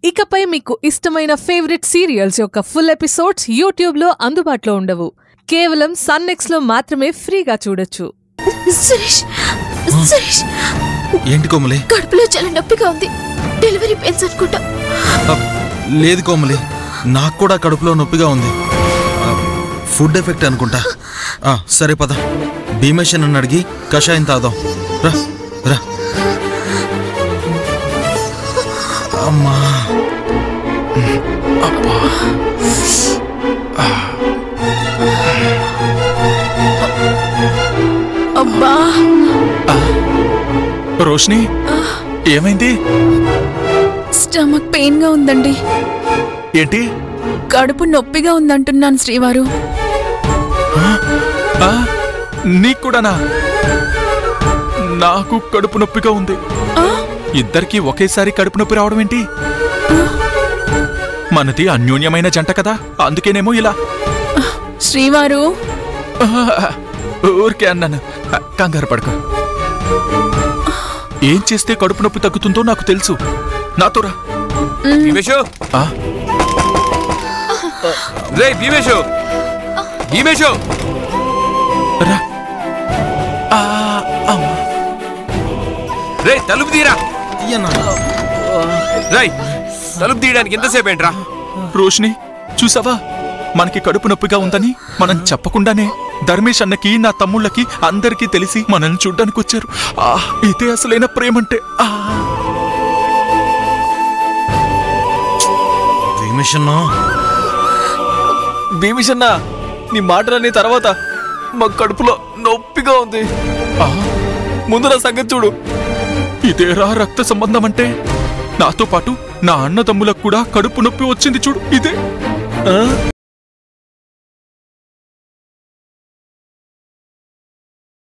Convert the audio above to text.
ఇకపై మీకు ఇష్టమైన ఫేవరెట్ సీరియల్స్ యొక్క ఫుల్ ఎపిసోడ్స్ యూట్యూబ్లో అందుబాటులో ఉండవు. కేవలం సన్నెక్స్లో మాత్రమే ఫ్రీగా చూడొచ్చు. ఏంటి కోమలి? కడుపులో చాలా నొప్పిగా ఉంది. డెలివరీ పెయిన్స్ అనుకుంటా. లేదు కోమలి, నాకు కూడా కడుపులో నొప్పిగా ఉంది. ఫుడ్ ఎఫెక్ట్ అనుకుంటా. సరే పద, భీమేషన్ అని అడిగి కషాయం తాగుదాం. రా రా. అమ్మా అబ్బా. అబ్బా. రోషిని, ఏమైంది? స్టమక్ పెయిన్ గా ఉందండి. ఏంటి? కడుపు నొప్పిగా ఉందంటున్నాను శ్రీవారు. నీకు కూడానా? నాకు కడుపు నొప్పిగా ఉంది. ఇద్దరికి ఒకేసారి కడుపు నొప్పి రావడం ఏంటి? మనది అన్యోన్యమైన జంట కదా, అందుకేనేమో ఇలా. శ్రీవారు, ఊరికే అన్నాను, కంగారు పడకు. ఏం చేస్తే కడుపు నొప్పి తగ్గుతుందో నాకు తెలుసు. నాతో రా. భీమేషు, రే భీమేషు, భీమేషు రా. రే తలుపు తీరా. రై తలుపు తీయడానికి ఎంతసేపు ఏంట్రా? రోషిని, చూసావా, మనకి కడుపు నొప్పిగా ఉందని మనం చెప్పకుండానే ధర్మేష్ అన్నకి, నా తమ్ముళ్ళకి, అందరికీ తెలిసి మనల్ని చూడ్డానికి వచ్చారు. ఇదే అసలైన ప్రేమంటే. భీమేషన్న, నీ మాటలన్నీ తర్వాత మా కడుపులో నొప్పిగా ఉంది. ముందు నా సంగతి చూడు. ఇదేరా రక్త సంబంధం అంటే. నాతో పాటు నా అన్నదమ్ములకు కూడా కడుపు నొప్పి వచ్చింది చూడు. ఇదే